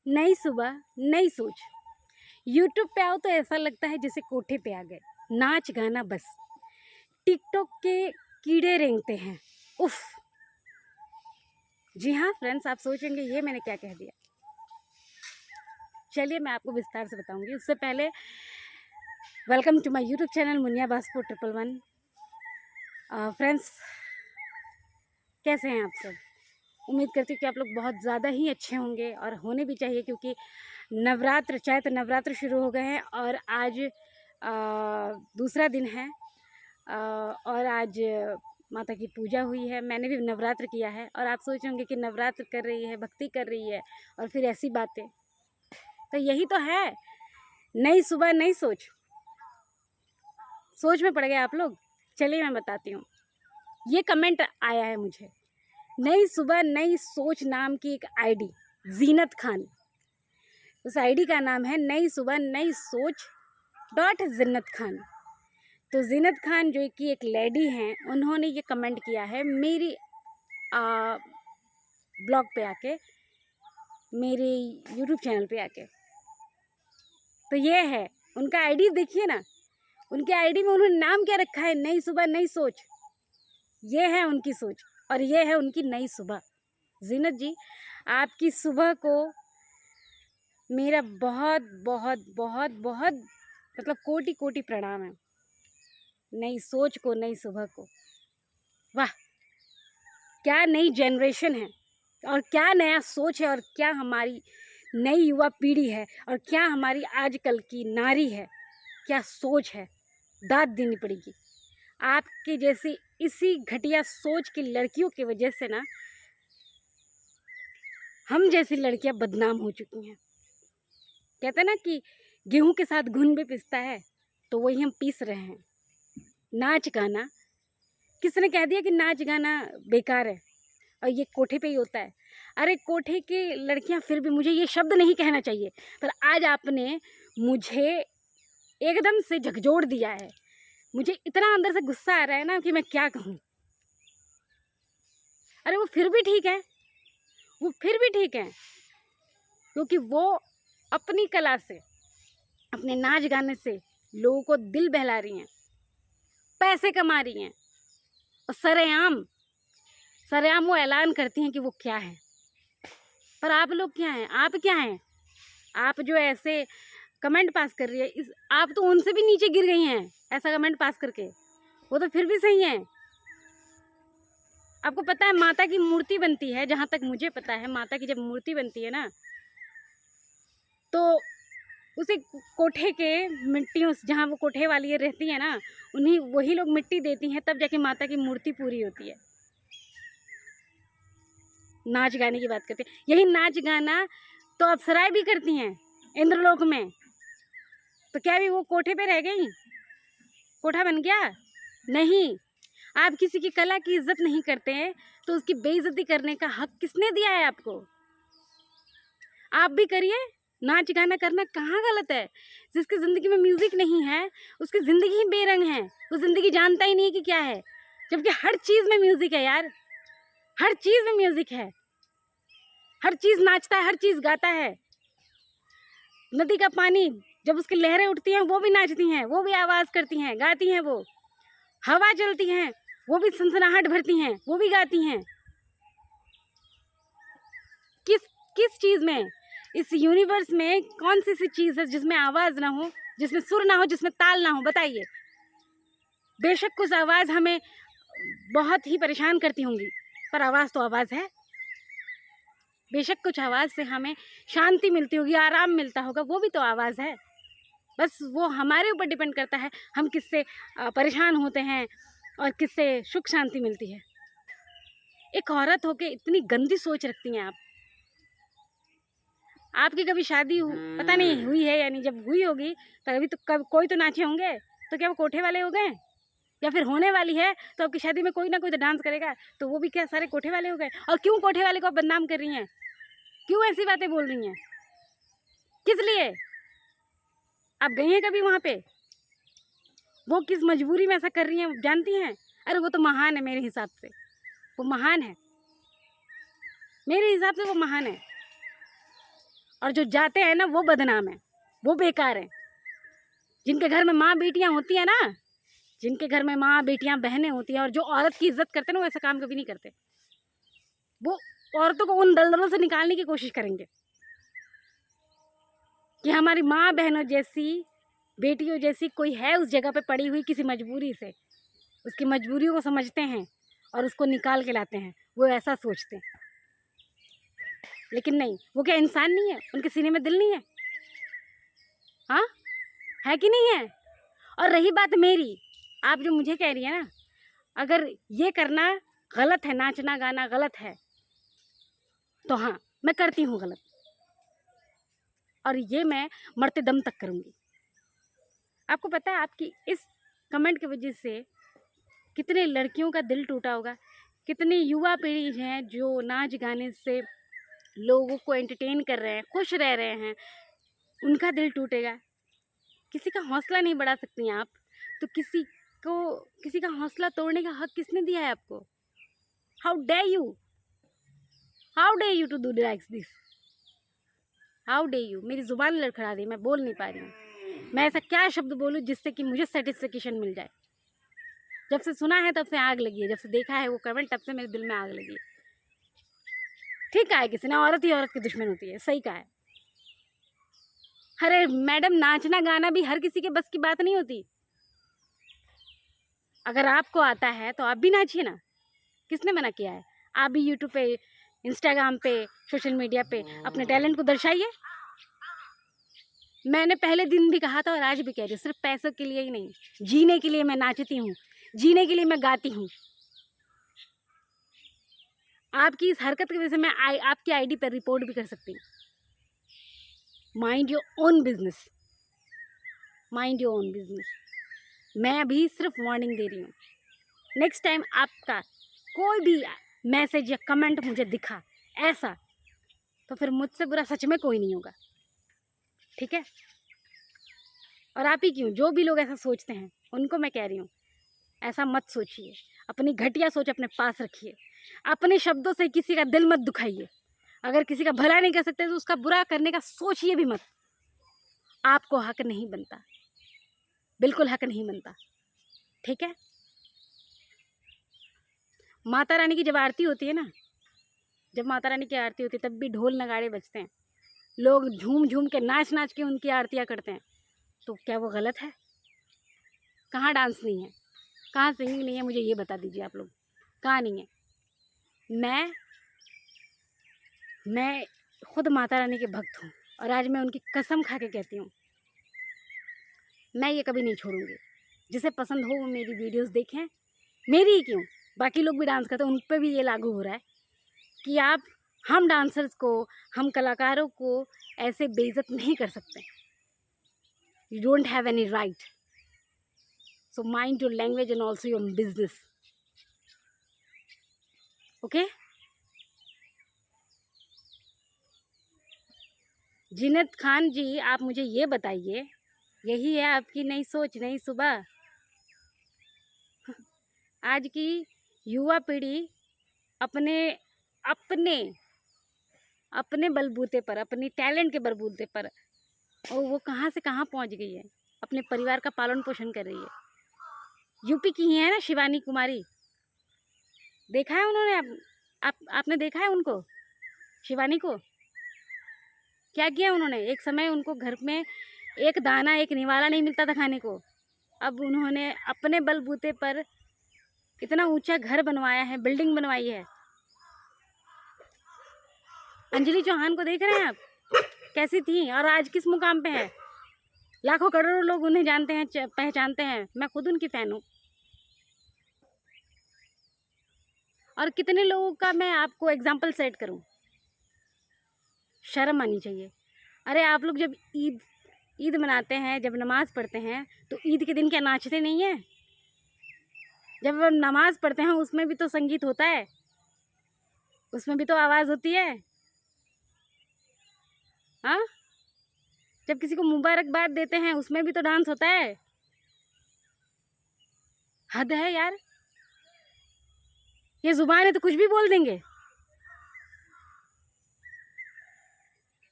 नई सुबह नई सोच। यूट्यूब पे आओ तो ऐसा लगता है जैसे कोठे पे आ गए। नाच गाना बस। टिकटॉक के कीड़े रेंगते हैं। उफ। जी हाँ फ्रेंड्स, आप सोचेंगे ये मैंने क्या कह दिया। चलिए मैं आपको विस्तार से बताऊंगी। उससे पहले welcome to my YouTube channel मुनिया बास्को 111। फ्रेंड्स, कैसे हैं आप सब? उम्मीद करती हूँ कि आप लोग बहुत ज़्यादा ही अच्छे होंगे और होने भी चाहिए, क्योंकि नवरात्र चैत्र नवरात्र शुरू हो गए हैं और आज दूसरा दिन है। और आज माता की पूजा हुई है। मैंने भी नवरात्र किया है और आप सोच होंगे कि नवरात्र कर रही है, भक्ति कर रही है और फिर ऐसी बातें। तो यही तो है, नई सुबह नई सोच। सोच में पड़ गए आप लोग। चलिए मैं बताती हूँ। ये कमेंट आया है मुझे, नई सुबह नई सोच नाम की एक आईडी, जीनत खान। उस आईडी का नाम है नई सुबह नई सोच डॉट जिन्नत खान। तो जीनत खान जो कि एक लेडी हैं, उन्होंने ये कमेंट किया है मेरी ब्लॉग पे आके, मेरे यूट्यूब चैनल पे आके। तो ये है उनका आईडी, देखिए ना। उनके आईडी में उन्होंने नाम क्या रखा है, नई सुबह नई सोच। ये है उनकी सोच और ये है उनकी नई सुबह। जीनत जी, आपकी सुबह को मेरा बहुत बहुत बहुत बहुत मतलब कोटि कोटि प्रणाम है। नई सोच को, नई सुबह को। वाह, क्या नई जनरेशन है और क्या नया सोच है और क्या हमारी नई युवा पीढ़ी है और क्या हमारी आजकल की नारी है, क्या सोच है। दाद देनी पड़ेगी। आपके जैसी इसी घटिया सोच की लड़कियों की वजह से ना हम जैसी लड़कियां बदनाम हो चुकी हैं। कहते हैं ना कि गेहूं के साथ घुन भी पिसता है, तो वही हम पीस रहे हैं। नाच गाना, किसने कह दिया कि नाच गाना बेकार है और ये कोठे पे ही होता है? अरे कोठे की लड़कियां, फिर भी मुझे ये शब्द नहीं कहना चाहिए, पर आज आपने मुझे एकदम से झकझोर दिया है। मुझे इतना अंदर से गुस्सा आ रहा है ना कि मैं क्या कहूँ। अरे वो फिर भी ठीक है, वो फिर भी ठीक है, क्योंकि वो अपनी कला से, अपने नाच गाने से लोगों को दिल बहला रही हैं, पैसे कमा रही हैं और सरेआम सरेआम वो ऐलान करती हैं कि वो क्या है। पर आप लोग क्या हैं? आप क्या हैं? आप जो ऐसे कमेंट पास कर रही है, इस आप तो उनसे भी नीचे गिर गई हैं ऐसा कमेंट पास करके। वो तो फिर भी सही है। आपको पता है माता की मूर्ति बनती है, जहाँ तक मुझे पता है माता की जब मूर्ति बनती है ना, तो उसी कोठे के मिट्टियों से, जहाँ वो कोठे वाली रहती है ना, उन्हीं वही लोग मिट्टी देती हैं, तब जाके माता की मूर्ति पूरी होती है। नाच गाने की बात करते हैं, यही नाच गाना तो अप्सराएं भी करती हैं इंद्रलोक में। तो क्या भी वो कोठे पे रह गई? कोठा बन गया? नहीं। आप किसी की कला की इज्जत नहीं करते हैं तो उसकी बेइज्जती करने का हक किसने दिया है आपको? आप भी करिए। नाच गाना करना कहाँ गलत है? जिसकी ज़िंदगी में म्यूज़िक नहीं है उसकी ज़िंदगी ही बेरंग है। वो ज़िंदगी जानता ही नहीं कि क्या है, जबकि हर चीज़ में म्यूज़िक है यार। हर चीज़ में म्यूज़िक है, हर चीज़ नाचता है, हर चीज़ गाता है। नदी का पानी जब उसकी लहरें उठती हैं वो भी नाचती हैं, वो भी आवाज़ करती हैं, गाती हैं। वो हवा चलती हैं, वो भी सनसनाहट भरती हैं, वो भी गाती हैं। किस किस चीज़ में, इस यूनिवर्स में कौन सी सी चीज़ है जिसमें आवाज़ ना हो, जिसमें सुर ना हो, जिसमें ताल ना हो? बताइए। बेशक कुछ आवाज़ हमें बहुत ही परेशान करती होंगी, पर आवाज़ तो आवाज़ है। बेशक कुछ आवाज़ से हमें शांति मिलती होगी, आराम मिलता होगा, वो भी तो आवाज़ है। बस वो हमारे ऊपर डिपेंड करता है, हम किससे परेशान होते हैं और किससे सुख शांति मिलती है। एक औरत होके इतनी गंदी सोच रखती हैं आप। आपकी कभी शादी पता नहीं हुई है या नहीं? जब हुई होगी तो अभी तो कब कोई तो नाचे होंगे। तो क्या वो कोठे वाले हो गए? या फिर होने वाली है तो आपकी शादी में कोई ना कोई तो डांस करेगा, तो वो भी क्या सारे कोठे वाले हो गए? और क्यों कोठे वाले को आप बदनाम कर रही हैं? क्यों ऐसी बातें बोल रही हैं? किस लिए? आप गई हैं कभी वहाँ पे? वो किस मजबूरी में ऐसा कर रही हैं जानती हैं? अरे वो तो महान है मेरे हिसाब से, वो महान है। मेरे हिसाब से वो महान है। और जो जाते हैं ना वो बदनाम है, वो बेकार है। जिनके घर में माँ बेटियां होती हैं ना, जिनके घर में माँ बेटियां बहनें होती हैं और जो औरत की इज्जत करते हैं ना, वो ऐसा काम कभी नहीं करते। वो औरतों को उन दलदलों से निकालने की कोशिश करेंगे कि हमारी माँ बहनों जैसी, बेटियों जैसी कोई है उस जगह पे पड़ी हुई किसी मजबूरी से, उसकी मजबूरियों को समझते हैं और उसको निकाल के लाते हैं। वो ऐसा सोचते हैं, लेकिन नहीं, वो क्या इंसान नहीं है? उनके सीने में दिल नहीं है? हाँ, है कि नहीं है? और रही बात मेरी, आप जो मुझे कह रही है ना, अगर ये करना गलत है, नाचना गाना गलत है, तो हाँ, मैं करती हूँ गलत, और ये मैं मरते दम तक करूँगी। आपको पता है आपकी इस कमेंट की वजह से कितने लड़कियों का दिल टूटा होगा, कितनी युवा पीढ़ी हैं जो नाच गाने से लोगों को एंटरटेन कर रहे हैं, खुश रह रहे हैं, उनका दिल टूटेगा। किसी का हौसला नहीं बढ़ा सकती हैं आप, तो किसी का हौसला तोड़ने का हक किसने दिया है आपको? How dare you, how dare you to do like this, how dare you. मेरी जुबान लड़खड़ा दी, मैं बोल नहीं पा रही हूँ। मैं ऐसा क्या शब्द बोलूँ जिससे कि मुझे सेटिस्फेक्शन मिल जाए। जब से सुना है तब से आग लगी है, जब से देखा है वो कमेंट तब से मेरे दिल में आग लगी है। ठीक कहा है किसी ने, औरत ही औरत की दुश्मन होती है, सही कहा है। अरे मैडम, नाचना गाना भी हर किसी के बस की बात नहीं होती। अगर आपको आता है तो आप भी नाचिए ना, किसने मना किया है? आप भी यूट्यूब पे, इंस्टाग्राम पे, सोशल मीडिया पे अपने टैलेंट को दर्शाइए। मैंने पहले दिन भी कहा था और आज भी कह रही हूँ, सिर्फ पैसों के लिए ही नहीं, जीने के लिए मैं नाचती हूँ, जीने के लिए मैं गाती हूँ। आपकी इस हरकत की वजह से मैं आपकी आईडी पर रिपोर्ट भी कर सकती हूँ। Mind your own business, mind your own business. मैं अभी सिर्फ वार्निंग दे रही हूँ। नेक्स्ट टाइम आपका कोई भी मैसेज या कमेंट मुझे दिखा ऐसा, तो फिर मुझसे बुरा सच में कोई नहीं होगा, ठीक है? और आप ही क्यों, जो भी लोग ऐसा सोचते हैं उनको मैं कह रही हूँ, ऐसा मत सोचिए। अपनी घटिया सोच अपने पास रखिए, अपने शब्दों से किसी का दिल मत दुखाइए। अगर किसी का भला नहीं कर सकते तो उसका बुरा करने का सोचिए भी मत। आपको हक नहीं बनता, बिल्कुल हक नहीं बनता, ठीक है? माता रानी की जब आरती होती है ना, जब माता रानी की आरती होती है तब भी ढोल नगाड़े बजते हैं, लोग झूम झूम के नाच नाच के उनकी आरतियाँ करते हैं, तो क्या वो गलत है? कहाँ डांस नहीं है, कहाँ सिंगिंग नहीं है? मुझे ये बता दीजिए आप लोग, कहाँ नहीं है? मैं खुद माता रानी के भक्त हूँ और आज मैं उनकी कसम खा के कहती हूँ, मैं ये कभी नहीं छोड़ूंगी। जिसे पसंद हो वो मेरी वीडियोस देखें, मेरी ही क्यों, बाकी लोग भी डांस करते हैं, उन पर भी ये लागू हो रहा है कि आप, हम डांसर्स को, हम कलाकारों को ऐसे बेइज्जत नहीं कर सकते। You don't have any right, so mind your language and also your business, okay? Jinnat Khan ji, आप मुझे ये बताइए, यही है आपकी नई सोच, नई सुबह? आज की युवा पीढ़ी अपने अपने अपने बलबूते पर, अपनी टैलेंट के बलबूते पर, और वो कहाँ से कहाँ पहुँच गई है, अपने परिवार का पालन पोषण कर रही है। यूपी की ही है ना शिवानी कुमारी, देखा है उन्होंने? आपने देखा है उनको, शिवानी को? क्या किया उन्होंने? एक समय उनको घर में एक दाना, एक निवाला नहीं मिलता था खाने को, अब उन्होंने अपने बलबूते पर इतना ऊंचा घर बनवाया है, बिल्डिंग बनवाई है। अंजलि चौहान को देख रहे हैं आप, कैसी थी और आज किस मुकाम पे है? लाखों करोड़ों लोग उन्हें जानते हैं, पहचानते हैं। मैं खुद उनकी फ़ैन हूँ। और कितने लोगों का मैं आपको एग्जाम्पल सेट करूँ, शर्म आनी चाहिए। अरे आप लोग जब ईद मनाते हैं, जब नमाज़ पढ़ते हैं, तो ईद के दिन क्या नाचते नहीं हैं? जब हम नमाज़ पढ़ते हैं उसमें भी तो संगीत होता है, उसमें भी तो आवाज़ होती है। हाँ, जब किसी को मुबारकबाद देते हैं उसमें भी तो डांस होता है। हद है यार, ये जुबान है तो कुछ भी बोल देंगे।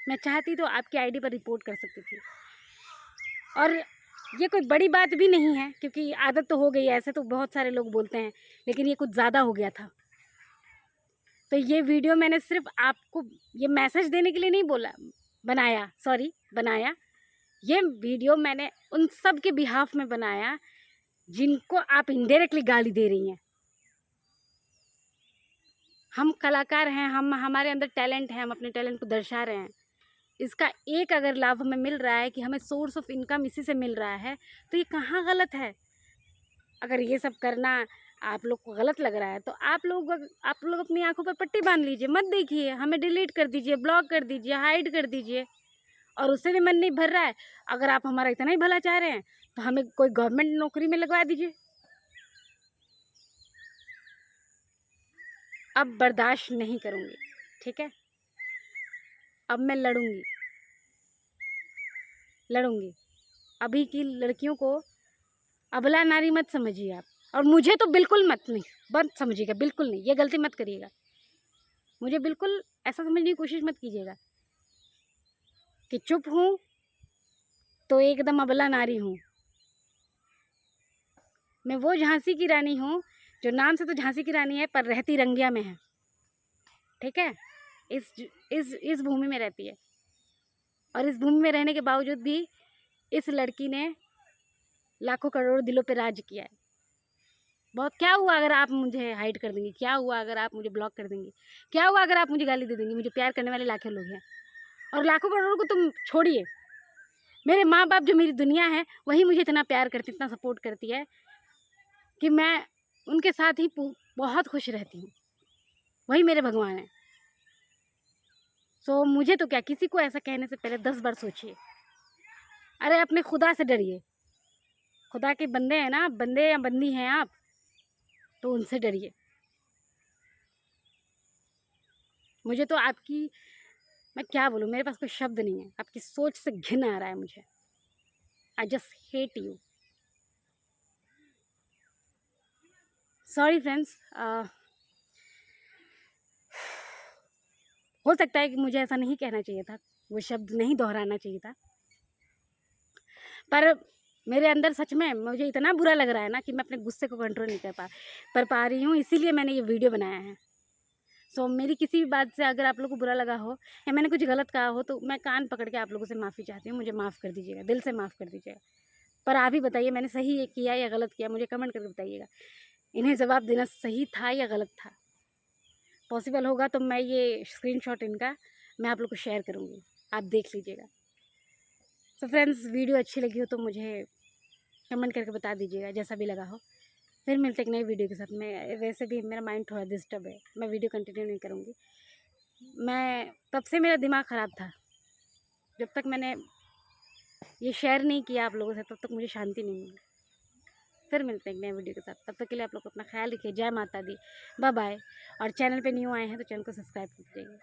मैं चाहती तो आपकी आईडी पर रिपोर्ट कर सकती थी। और ये कोई बड़ी बात भी नहीं है, क्योंकि आदत तो हो गई है, ऐसे तो बहुत सारे लोग बोलते हैं, लेकिन ये कुछ ज़्यादा हो गया था। तो ये वीडियो मैंने सिर्फ आपको ये मैसेज देने के लिए नहीं बनाया। ये वीडियो मैंने उन सब के बिहाफ में बनाया जिनको आप इनडायरेक्टली गाली दे रही हैं। हम कलाकार हैं, हमारे अंदर टैलेंट है, हम अपने टैलेंट को दर्शा रहे हैं। इसका एक अगर लाभ हमें मिल रहा है कि हमें सोर्स ऑफ इनकम इसी से मिल रहा है, तो ये कहाँ गलत है। अगर ये सब करना आप लोग को गलत लग रहा है तो आप लोग अपनी आंखों पर पट्टी बांध लीजिए, मत देखिए, हमें डिलीट कर दीजिए, ब्लॉक कर दीजिए, हाइड कर दीजिए। और उससे भी मन नहीं भर रहा है, अगर आप हमारा इतना ही भला चाह रहे हैं तो हमें कोई गवर्नमेंट नौकरी में लगवा दीजिए। अब बर्दाश्त नहीं करूँगी, ठीक है। अब मैं लड़ूंगी। अभी की लड़कियों को अबला नारी मत समझिए आप, और मुझे तो बिल्कुल मत समझिएगा, बिल्कुल नहीं, ये गलती मत करिएगा। मुझे बिल्कुल ऐसा समझने की कोशिश मत कीजिएगा कि चुप हूँ तो एकदम अबला नारी हूँ। मैं वो झांसी की रानी हूँ जो नाम से तो झांसी की रानी है पर रहती रंगिया में है, ठीक है। इस भूमि में रहती है, और इस भूमि में रहने के बावजूद भी इस लड़की ने लाखों करोड़ों दिलों पे राज किया है। बहुत क्या हुआ अगर आप मुझे हाइड कर देंगी, क्या हुआ अगर आप मुझे ब्लॉक कर देंगी, क्या हुआ अगर आप मुझे गाली दे देंगी। मुझे प्यार करने वाले लाखों लोग हैं, और लाखों करोड़ों को तुम छोड़िए, मेरे माँ बाप जो मेरी दुनिया है वही मुझे इतना प्यार करती, इतना सपोर्ट करती है कि मैं उनके साथ ही बहुत खुश रहती हूँ। वही मेरे भगवान हैं। सो मुझे तो क्या, किसी को ऐसा कहने से पहले 10 बार सोचिए। अरे अपने खुदा से डरिए, खुदा के बंदे हैं ना, बंदे या बंदी हैं आप, तो उनसे डरिए। मुझे तो आपकी, मैं क्या बोलूँ, मेरे पास कोई शब्द नहीं है, आपकी सोच से घिन आ रहा है मुझे। I just hate you. Sorry friends, हो सकता है कि मुझे ऐसा नहीं कहना चाहिए था, वो शब्द नहीं दोहराना चाहिए था, पर मेरे अंदर सच में मुझे इतना बुरा लग रहा है ना कि मैं अपने गुस्से को कंट्रोल नहीं कर पा रही हूँ, इसीलिए मैंने ये वीडियो बनाया है। सो मेरी किसी भी बात से अगर आप लोगों को बुरा लगा हो या मैंने कुछ गलत कहा हो तो मैं कान पकड़ के आप लोगों से माफ़ी चाहती हूँ। मुझे माफ़ कर दीजिएगा, दिल से माफ़ कर दीजिएगा। पर आप ही बताइए मैंने सही किया या गलत किया, मुझे कमेंट करके बताइएगा। इन्हें जवाब देना सही था या गलत था। पॉसिबल होगा तो मैं ये स्क्रीनशॉट इनका मैं आप लोग को शेयर करूँगी, आप देख लीजिएगा। तो फ्रेंड्स, वीडियो अच्छी लगी हो तो मुझे कमेंट करके बता दीजिएगा, जैसा भी लगा हो। फिर मिलते एक नई वीडियो के साथ। मैं वैसे भी मेरा माइंड थोड़ा डिस्टर्ब है, मैं वीडियो कंटिन्यू नहीं करूँगी। मैं तब से मेरा दिमाग ख़राब था, जब तक मैंने ये शेयर नहीं किया आप लोगों से तब तक मुझे शांति नहीं मिली। फिर मिलते हैं एक नए वीडियो के साथ, तब तक के लिए आप लोग अपना ख्याल रखिए। जय माता दी, बाय बाय। और चैनल पे न्यू आए हैं तो चैनल को सब्सक्राइब कर दीजिएगा।